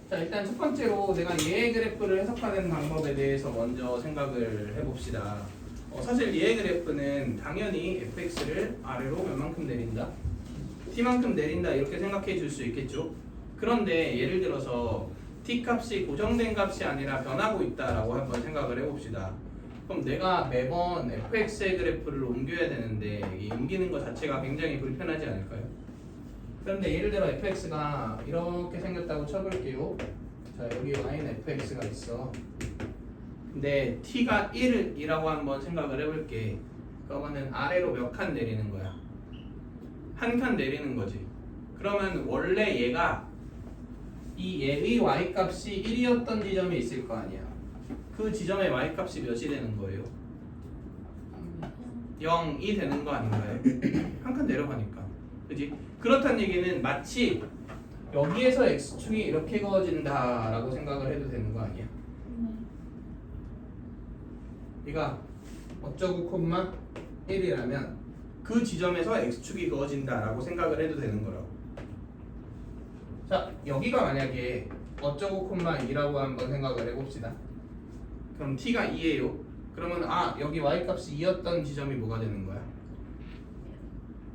자, 일단 첫 번째로 내가 예의 그래프를 해석하는 방법에 대해서 먼저 생각을 해봅시다. 사실 예의 그래프는 당연히 fx를 아래로 몇만큼 내린다? t만큼 내린다 이렇게 생각해 줄 수 있겠죠. 그런데 예를 들어서 t 값이 고정된 값이 아니라 변하고 있다라고 한번 생각을 해봅시다. 그럼 내가 매번 fx의 그래프를 옮겨야 되는데 이 옮기는 것 자체가 굉장히 불편하지 않을까요? 그런데 예를 들어 fx가 이렇게 생겼다고 쳐볼게요. 자, 여기 y는 fx가 있어. 근데 t가 1이라고 한번 생각을 해볼게. 그러면은 아래로 몇 칸 내리는 거야? 한 칸 내리는 거지. 그러면 원래 얘가 이 얘의 y 값이 1이었던 지점이 있을 거 아니야. 그 지점의 y 값이 몇이 되는 거예요? 0이 되는 거 아닌가요? 한 칸 내려가니까. 그지? 그렇다는 얘기는 마치 여기에서 x축이 이렇게 그어진다라고 생각을 해도 되는 거 아니야? 얘가 어쩌고 콤마 1이라면 그 지점에서 x축이 그어진다라고 생각을 해도 되는 거라고. 자, 여기가 만약에 어쩌고 콤마 2라고 한번 생각을 해봅시다. 그럼 t가 2예요. 그러면 여기 y 값이 2였던 지점이 뭐가 되는 거야?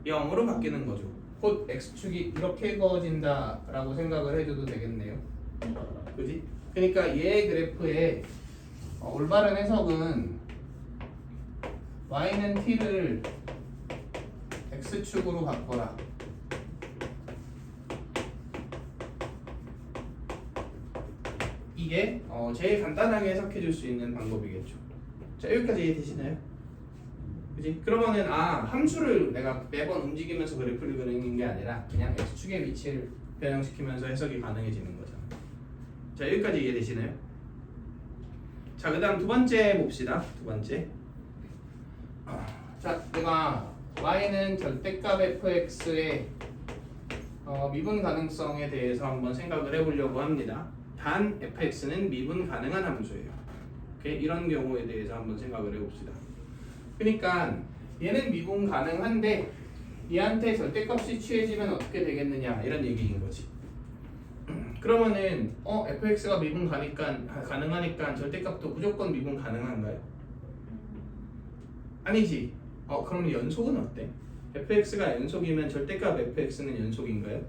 0으로 바뀌는 거죠. 곧 x축이 이렇게 그어진다라고 생각을 해줘도 되겠네요. 그지? 그러니까 얘의 그래프의 올바른 해석은 y는 t를 x축으로 바꿔라. 이게 제일 간단하게 해석해 줄 수 있는 방법이겠죠. 자, 여기까지 이해되시나요? 그지? 그러면은 함수를 내가 매번 움직이면서 그래프를 그리는 게 아니라 그냥 x축의 위치를 변형시키면서 해석이 가능해지는 거잖아. 자, 여기까지 이해되시나요? 자, 그 다음 두 번째 봅시다. 두 번째. 자, 내가 y는 절대값 fx의 미분 가능성에 대해서 한번 생각을 해보려고 합니다. 단 fx는 미분 가능한 함수예요. 오케이? 이런 경우에 대해서 한번 생각을 해봅시다. 그러니까 얘는 미분 가능한데 얘한테 절대값이 취해지면 어떻게 되겠느냐 이런 얘기인 거지. 그러면은 fx가 미분 가능하니까 절대값도 무조건 미분 가능한가요? 아니지. 그럼 연속은 어때? fx가 연속이면 절대값 fx는 연속인가요?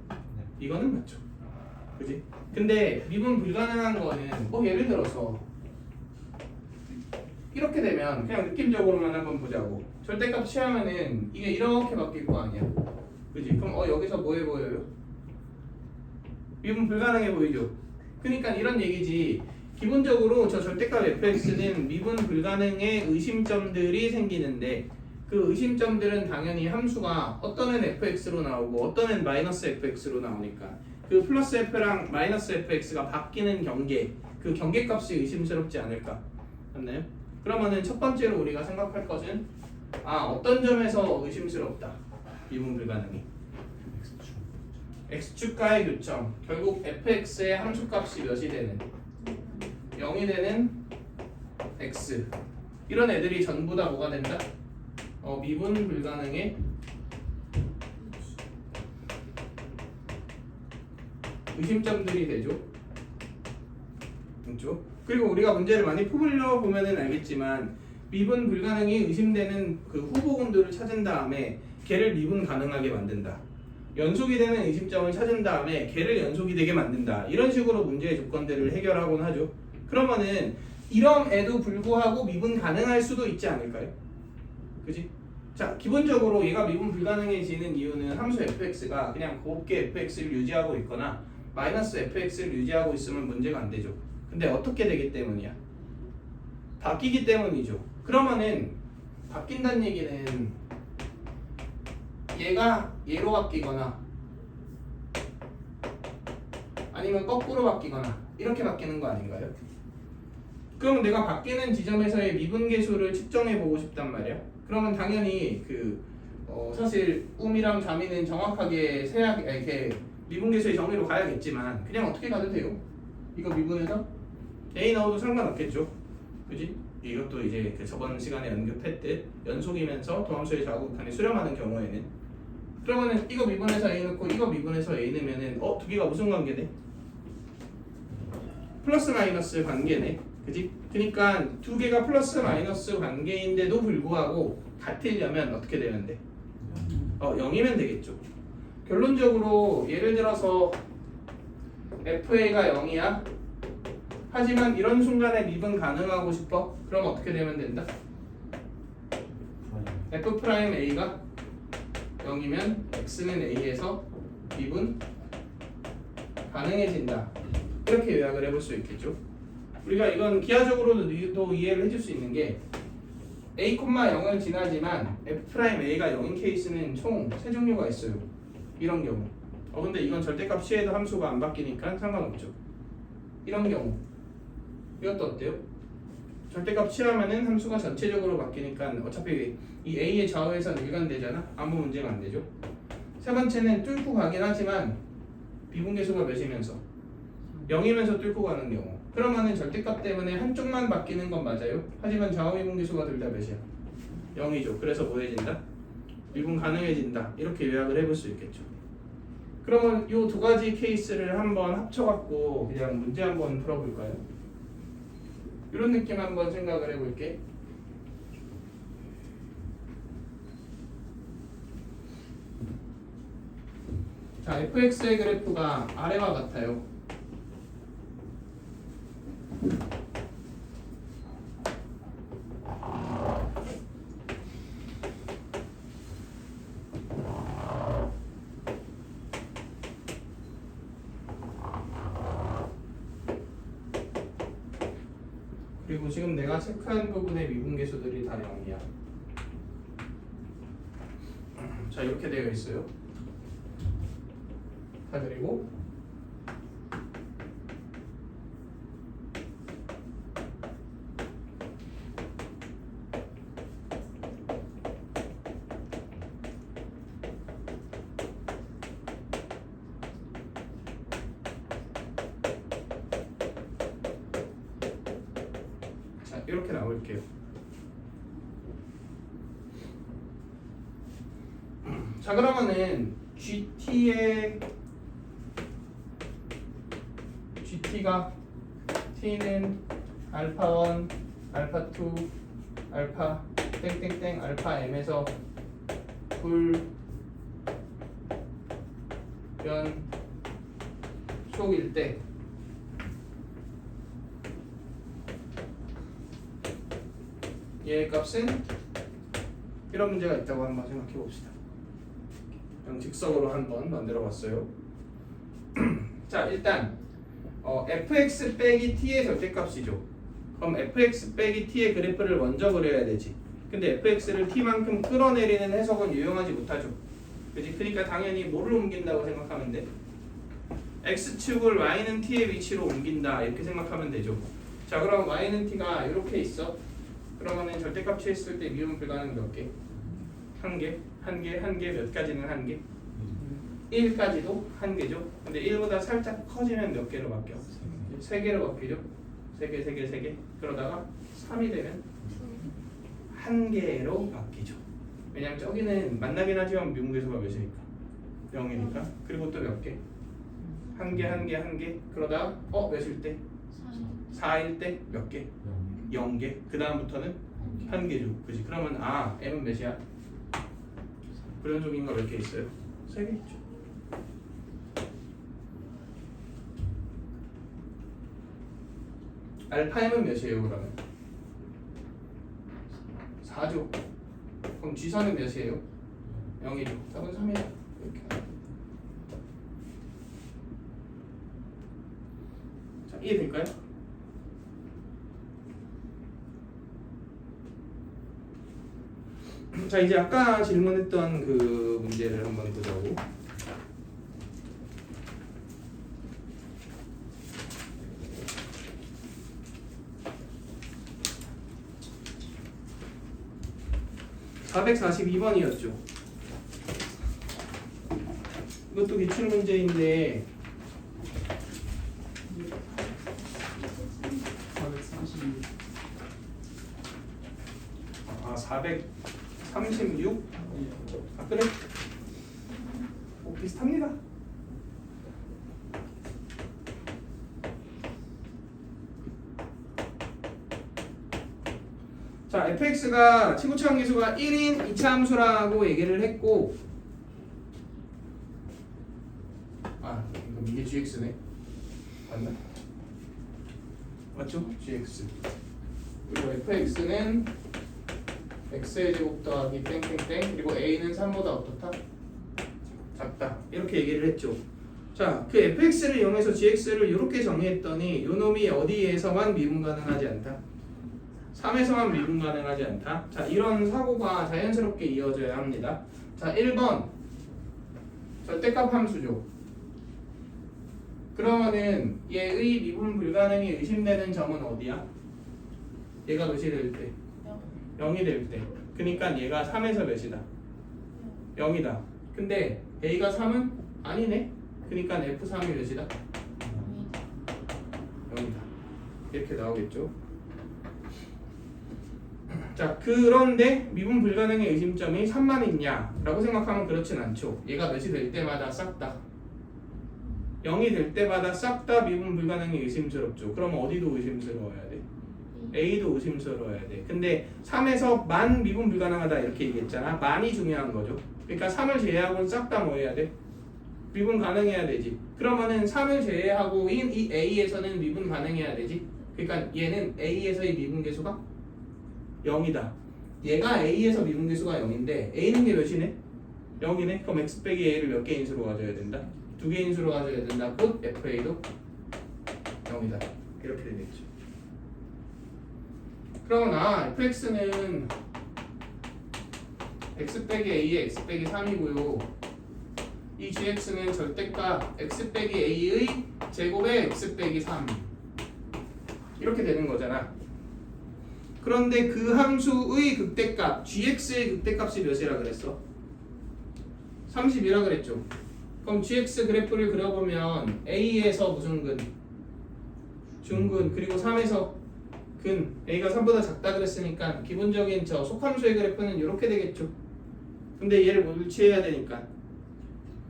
이거는 맞죠. 그지? 근데 미분 불가능한 거는 예를 들어서 이렇게 되면 그냥 느낌적으로만 한번 보자고. 절대값 취하면은 이게 이렇게 바뀔 거 아니야. 그지? 그럼 여기서 뭐 해 보여요? 미분 불가능해 보이죠? 그러니까 이런 얘기지. 기본적으로 저 절대값 fx는 미분 불가능의 의심점들이 생기는데 그 의심점들은 당연히 함수가 어떤 애 fx로 나오고 어떤 애 마이너스 fx로 나오니까 그 플러스 f랑 마이너스 fx가 바뀌는 경계, 그 경계값이 의심스럽지 않을까? 맞나요? 그러면은 첫 번째로 우리가 생각할 것은 어떤 점에서 의심스럽다. 미분 불가능이 x축과의 교점, 결국 fx의 함수값이 몇이 되는 0이 되는 x, 이런 애들이 전부 다 뭐가 된다? 미분 불가능의 의심점들이 되죠. 그렇죠? 그리고 우리가 문제를 많이 풀려 보면은 알겠지만 미분 불가능이 의심되는 그 후보군들을 찾은 다음에 걔를 미분 가능하게 만든다. 연속이 되는 의심점을 찾은 다음에 걔를 연속이 되게 만든다. 이런 식으로 문제의 조건들을 해결하곤 하죠. 그러면은 이런 애도 불구하고 미분 가능할 수도 있지 않을까요? 그지? 자, 기본적으로 얘가 미분 불가능해지는 이유는 함수 fx가 그냥 곱게 fx를 유지하고 있거나 마이너스 fx를 유지하고 있으면 문제가 안 되죠. 근데 어떻게 되기 때문이야? 바뀌기 때문이죠. 그러면은 바뀐다는 얘기는 얘가 얘로 바뀌거나 아니면 거꾸로 바뀌거나 이렇게 바뀌는 거 아닌가요? 그럼 내가 바뀌는 지점에서의 미분계수를 측정해 보고 싶단 말이야. 그러면 당연히 사실 음이랑 자미는 정확하게 이렇게 미분계수의 정의로 가야겠지만 그냥 어떻게 가도 돼요. 이거 미분해서 A 넣어도 상관없겠죠. 그지? 이것도 이제 저번 시간에 언급했듯 연속이면서 도함수의 좌우극한에 수렴하는 경우에는 그러면은 이거 미분해서 A 넣고 이거 미분해서 A 넣으면은 두 개가 무슨 관계돼? 플러스 마이너스 관계네. 그지? 그러니까 두 개가 플러스 마이너스 관계인데도 불구하고 같으려면 어떻게 되는데? 0이면 되겠죠. 결론적으로 예를 들어서 FA가 0이야. 하지만 이런 순간에 밉은 가능하고 싶어? 그럼 어떻게 되면 된다? F'A가 0이면 X는 A에서 밉은 가능해진다. 이렇게 요약을 해볼 수 있겠죠. 우리가 이건 기하적으로도 이해를 해줄 수 있는 게 A, 0을 지나지만 F'A가 0인 케이스는 총 3종류가 있어요. 이런 경우. 근데 이건 절대값 취해도 함수가 안 바뀌니까 상관없죠. 이런 경우. 이것도 어때요? 절대값 취하면은 함수가 전체적으로 바뀌니까 어차피 이 A의 좌우에선 일관되잖아. 아무 문제가 안 되죠. 세 번째는 뚫고 가긴 하지만 비분계수가 몇이면서 0이면서 뚫고 가는 경우. 그러면은 절대값 때문에 한쪽만 바뀌는 건 맞아요. 하지만 좌우 미분계수가 둘 다 몇이야? 0이죠. 그래서 뭐해진다? 미분 가능해진다. 이렇게 요약을 해볼 수 있겠죠. 그러면 이 두 가지 케이스를 한번 합쳐갖고 그냥 문제 한번 풀어볼까요? 이런 느낌 한번 생각을 해볼게. 자, fx의 그래프가 아래와 같아요. 그리고 지금 내가 체크한 부분의 미분계수들이 다 0이야. 자, 이렇게 되어 있어요. 자, 그리고 이렇게 나올게요. 자, 그러면은 GT가 T는 알파1, 알파2, 알파 땡땡땡 알파 M에서 불변속일 때 얘의 값은 이런 문제가 있다고 한번 생각해 봅시다. 그냥 즉석으로 한번 만들어 봤어요. 자, 일단 fx 빼기 t의 절대값이죠. 그럼 fx 빼기 t의 그래프를 먼저 그려야 되지. 근데 fx를 t만큼 끌어내리는 해석은 유용하지 못하죠. 그치? 그러니까 당연히 뭐를 옮긴다고 생각하면 돼? x축을 y는 t의 위치로 옮긴다 이렇게 생각하면 되죠. 자, 그럼 y는 t가 이렇게 있어. 그러면은 절대값 취했을 때 미분 불가능 몇 개? 한 개, 몇 가지는 한 개? 1까지도 한 개죠. 근데 1보다 살짝 커지면 몇 개로 바뀌어? 3개로 바뀌죠. 3개. 그러다가 3이 되면 한 개로 바뀌죠. 왜냐면 저기는 만나긴 하지만 미분계수가 몇이니까? 0이니까. 그리고 또 몇 개? 한 개. 그러다가 몇일 때? 4일 때 몇 개? 0개. 그 다음부터는 한 개죠. 그지? 그러면 m은 몇이야? 불연속인 거 몇 개 있어요? 3개 있죠. 알파 m은 몇이에요 그러면? 4죠. 그럼 G선은 몇이에요? 0이죠. 답은 3이야. 이렇게. 자, 이해될까요? 자, 이제 아까 질문했던 그 문제를 한번 보자고. (442번이었죠) 이것도 기출문제인데 436? 그래? 비슷합니다. 자, fx가 최고치 함수가 1인 2차 함수라고 얘기를 했고, 이거 이게 gx네. 맞나? 맞죠? gx. 그리고 fx는 x의 제곱 더하기 땡땡땡, 그리고 a는 3보다 어떻다? 작다. 이렇게 얘기를 했죠. 자, 그 fx를 이용해서 gx를 이렇게 정의했더니 요 놈이 어디에서만 미분 가능하지 않다? 3에서만 미분 가능하지 않다. 자, 이런 사고가 자연스럽게 이어져야 합니다. 자, 1번 절대값 함수죠. 그러면은 얘의 미분 불가능이 의심되는 점은 어디야? 얘가 몇이 될 때? 0이 될 때. 그러니까 얘가 3에서 몇이다? 0이다. 근데 a가 3은 아니네. 그러니까 f3이 몇이다? 0이다. 이렇게 나오겠죠. 자, 그런데 미분 불가능의 의심점이 3만 있냐라고 생각하면 그렇진 않죠. 얘가 몇이 될 때마다 싹 다 0이 될 때마다 싹 다 미분 불가능이 의심스럽죠. 그러면 어디도 의심스러워야 돼? A도 의심스러워야 돼. 근데 3에서 만 미분 불가능하다 이렇게 얘기했잖아. 만이 중요한 거죠. 그러니까 3을 제외하고는 싹 다 뭐 해야 돼? 미분 가능해야 되지. 그러면은 3을 제외하고 이 A에서는 미분 가능해야 되지. 그러니까 얘는 A에서의 미분 계수가 0이다. 얘가 A에서 미분 계수가 0인데 A는 게 몇이네? 0이네. 그럼 X 빼기 A를 몇 개 인수로 가져야 된다? 2개 인수로 가져야 된다. 곧 FA도 0이다. 이렇게 되겠죠. 그러나 fx는 x 빼기 a의 x 빼기 3이고요. 이 gx는 절대값 x 빼기 a의 제곱의 x 빼기 3 이렇게 되는 거잖아. 그런데 그 함수의 극대값 gx의 극대값이 몇이라 그랬어? 30이라 그랬죠. 그럼 gx 그래프를 그려보면 a에서 무슨 근? 중근. 그리고 3에서 근. a가 3보다 작다 그랬으니까 기본적인 저 속함수의 그래프는 이렇게 되겠죠. 근데 얘를 뭘 취해야 되니까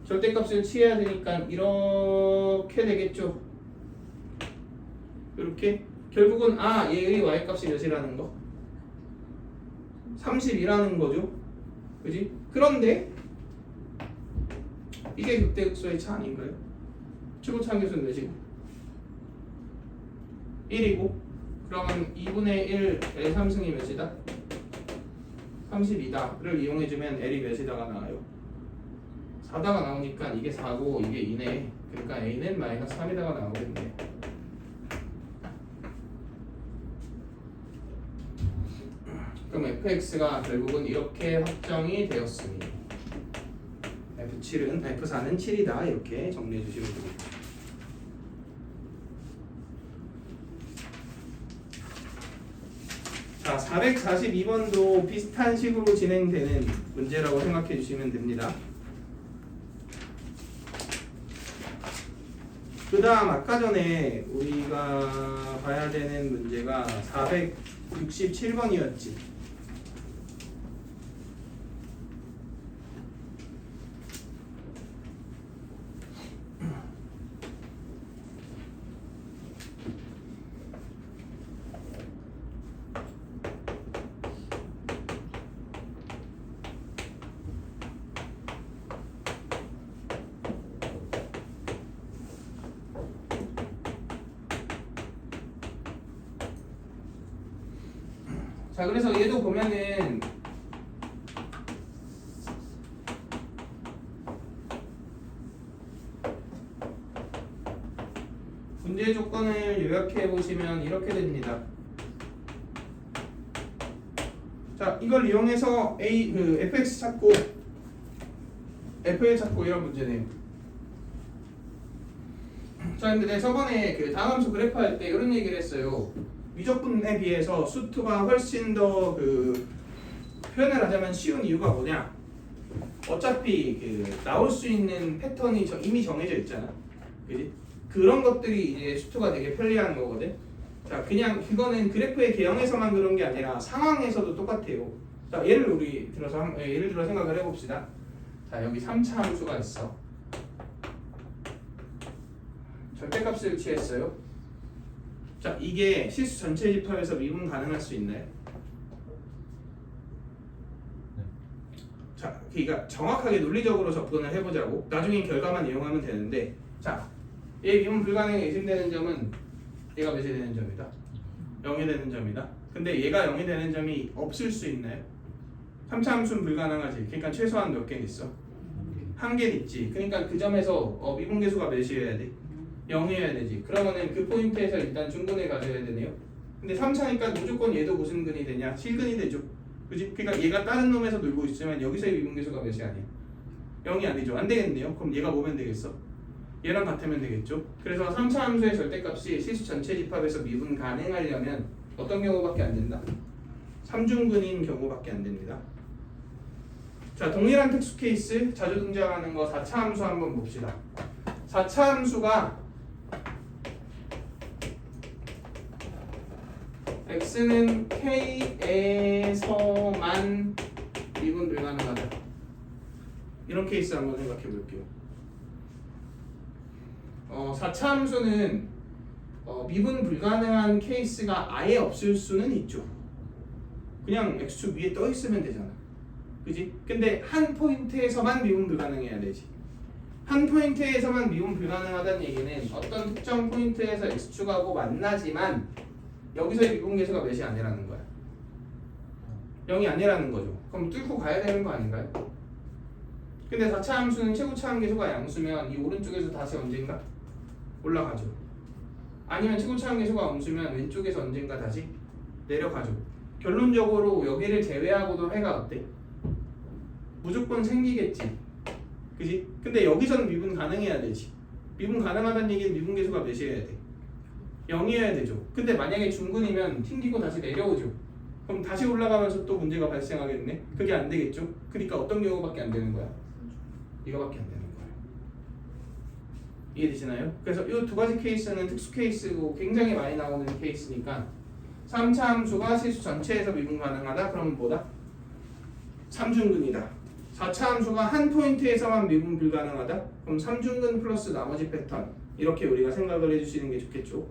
절대값을 취해야 되니까 이렇게 되겠죠. 이렇게 결국은 얘의 y값이 몇이라는 거? 30이라는 거죠. 그지? 그런데 이게 극대극소의 차 아닌가요? 최고차 함수는 몇이고? 1이고 그러면 2분의 1 L3승이 몇이다? 32다를 이용해주면 L이 몇이다가 나와요? 4다가 나오니까 이게 4고 이게 2네. 그러니까 A는 마이너스 3이다가 나오겠네. 그럼 fx가 결국은 이렇게 확정이 되었으니 F4는 7이다 이렇게 정리해 주시면 됩니다. 자, 442번도 비슷한 식으로 진행되는 문제라고 생각해 주시면 됩니다. 그 다음 아까 전에 우리가 봐야 되는 문제가 467번이었지. 자, 그래서 얘도 보면은 문제 조건을 요약해 보시면 이렇게 됩니다. 자, 이걸 이용해서 fx 찾고 fl 찾고 이런 문제네요. 자, 근데 내가 저번에 그 다함수 그래프 할 때 이런 얘기를 했어요. 미적분에 비해서 수투가 훨씬 더 표현을 하자면 쉬운 이유가 뭐냐? 어차피 나올 수 있는 패턴이 이미 정해져 있잖아, 그지? 그런 것들이 이제 수투가 되게 편리한 거거든. 자, 그냥 그거는 그래프의 개형에서만 그런 게 아니라 상황에서도 똑같아요. 자, 예를 들어 생각을 해봅시다. 자, 여기 3차 함수가 있어. 절대값을 취했어요. 자, 이게 실수 전체 집합에서 미분 가능할 수 있나요? 그러니까 정확하게 논리적으로 접근을 해보자고. 나중에 결과만 이용하면 되는데, 자, 얘 미분 불가능에 의심되는 점은 얘가 몇이 되는 점이다? 0이 되는 점이다. 근데 얘가 0이 되는 점이 없을 수 있나요? 3차 함수는 불가능하지. 그러니까 최소한 몇 개는 있어? 한 개는 있지. 그러니까 그 점에서 미분계수가 몇이어야 돼? 0이어야 되지. 그러면은 그 포인트에서 일단 중근을 가져야 되네요. 근데 3차니까 무조건 얘도 무슨 근이 되냐? 실근이 되죠. 그지? 그러니까 얘가 다른 놈에서 놀고 있으면 여기서의 미분계수가 몇이 아니야? 0이 아니죠. 안 되겠네요. 그럼 얘가 뭐면 되겠어? 얘랑 같으면 되겠죠. 그래서 3차 함수의 절대값이 실수 전체 집합에서 미분 가능하려면 어떤 경우밖에 안 된다? 3중근인 경우밖에 안 됩니다. 자, 동일한 특수 케이스 자주 등장하는 거 4차 함수 한번 봅시다. 4차 함수가 x는 k에서만 미분 불가능하다. 이런 케이스 한번 생각해 볼게요. 4차 함수는 미분 불가능한 케이스가 아예 없을 수는 있죠. 그냥 x축 위에 떠 있으면 되잖아. 그지? 근데 한 포인트에서만 미분 불가능해야 되지. 한 포인트에서만 미분 불가능하다는 얘기는 어떤 특정 포인트에서 x축하고 만나지만 여기서의 미분계수가 몇이 아니라는 거야. 0이 아니라는 거죠. 그럼 뚫고 가야 되는 거 아닌가요? 근데 4차 함수는 최고차 함계수가 양수면 이 오른쪽에서 다시 언젠가 올라가죠. 아니면 최고차 함계수가 음수면 왼쪽에서 언젠가 다시 내려가죠. 결론적으로 여기를 제외하고도 해가 어때? 무조건 생기겠지. 그지? 근데 여기서는 미분 가능해야 되지. 미분 가능하다는 얘기는 미분계수가 몇이어야 돼? 0이어야 되죠. 근데 만약에 중근이면 튕기고 다시 내려오죠. 그럼 다시 올라가면서 또 문제가 발생하겠네. 그게 안 되겠죠. 그러니까 어떤 경우밖에 안 되는 거야? 이거밖에 안 되는 거예요. 이해되시나요? 그래서 이 두 가지 케이스는 특수 케이스고 굉장히 많이 나오는 케이스니까 3차 함수가 실수 전체에서 미분 가능하다? 그러면 뭐다? 3중근이다. 4차 함수가 한 포인트에서만 미분 불가능하다? 그럼 3중근 플러스 나머지 패턴. 이렇게 우리가 생각을 해주시는 게 좋겠죠.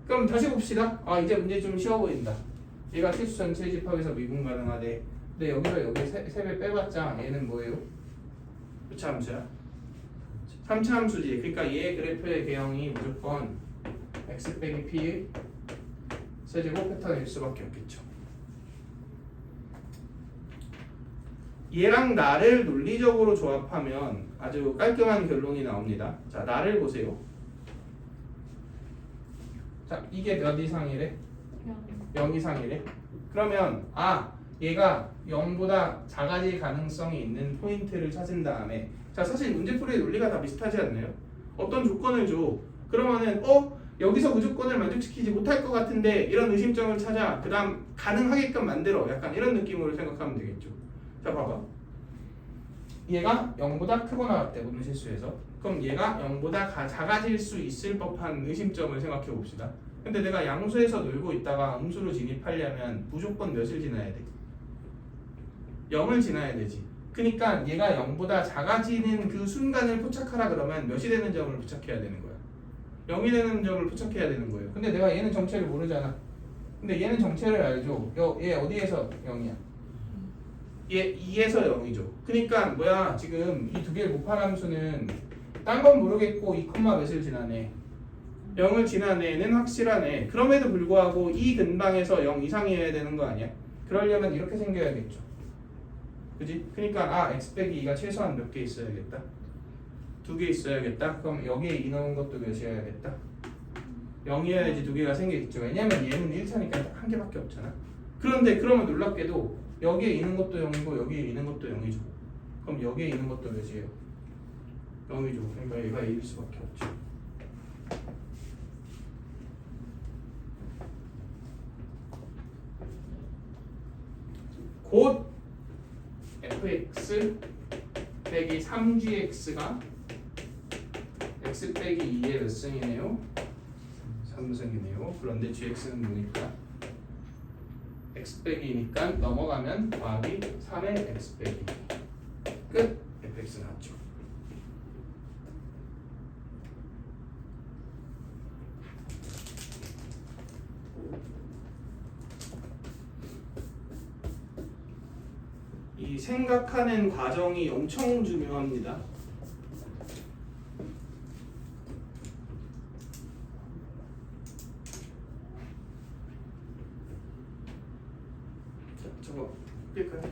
그럼 다시 봅시다. 이제 문제 좀 쉬워 보인다. 얘가 실수 전체 집합에서 미분 가능하대. 근데 여기서 여기 3배 빼봤자 얘는 뭐예요? 몇 차 함수야? 3차 함수지. 그러니까 얘 그래프의 개형이 무조건 x 빼기 p 세제곱 패턴일 수밖에 없겠죠. 얘랑 나를 논리적으로 조합하면 아주 깔끔한 결론이 나옵니다. 자, 나를 보세요. 자, 이게 몇 이상이래? 0 이상이래. 그러면 얘가 0보다 작아질 가능성이 있는 포인트를 찾은 다음에, 자, 사실 문제풀이의 논리가 다 비슷하지 않나요? 어떤 조건을 줘. 그러면은 여기서 그 조건을 만족시키지 못할 것 같은데 이런 의심점을 찾아 그 다음 가능하게끔 만들어. 약간 이런 느낌으로 생각하면 되겠죠. 자, 봐봐. 얘가 0보다 크고 나왔대, 모든 실수에서. 그럼 얘가 0보다 작아질 수 있을 법한 의심점을 생각해 봅시다. 근데 내가 양수에서 놀고 있다가 음수로 진입하려면 무조건 몇을 지나야 돼? 0을 지나야 되지. 그러니까 얘가 0보다 작아지는 그 순간을 포착하라 그러면 몇이 되는 점을 포착해야 되는 거야? 0이 되는 점을 포착해야 되는 거예요. 근데 내가 얘는 정체를 모르잖아. 근데 얘는 정체를 알죠. 얘 어디에서 0이야? 얘 2에서 0이죠. 그러니까 뭐야, 지금 이 두 개의 곱한 함수는 딴 건 모르겠고 2, 몇을 지나네. 0을 지나네는 확실하네. 그럼에도 불구하고 이 근방에서 0 이상이어야 되는 거 아니야? 그러려면 이렇게 생겨야겠죠. 그지? 그러니까 x 빼기 2가 최소한 몇 개 있어야겠다? 2개 있어야겠다? 그럼 여기에 2 넣은 것도 몇이어야겠다? 0이어야지 2개가 생기겠죠. 왜냐면 얘는 1차니까 한 개밖에 없잖아. 그런데 그러면 놀랍게도 여기에 있는 것도 0이고 여기에 있는 것도 0이죠. 그럼 여기에 있는 것도 몇이에요? 0이죠. 그러니까 얘가 1일 수밖에 없죠. 곧 fx 빼기 3gx가 x 빼기 2의 몇 승이네요? 3승이네요. 그런데 gx는 뭐니까? x 빼기니까 넘어가면 더하기 3의 x 빼기 끝. fx 나왔죠. 이 생각하는 과정이 엄청 중요합니다. 자, 저거 뺄까요?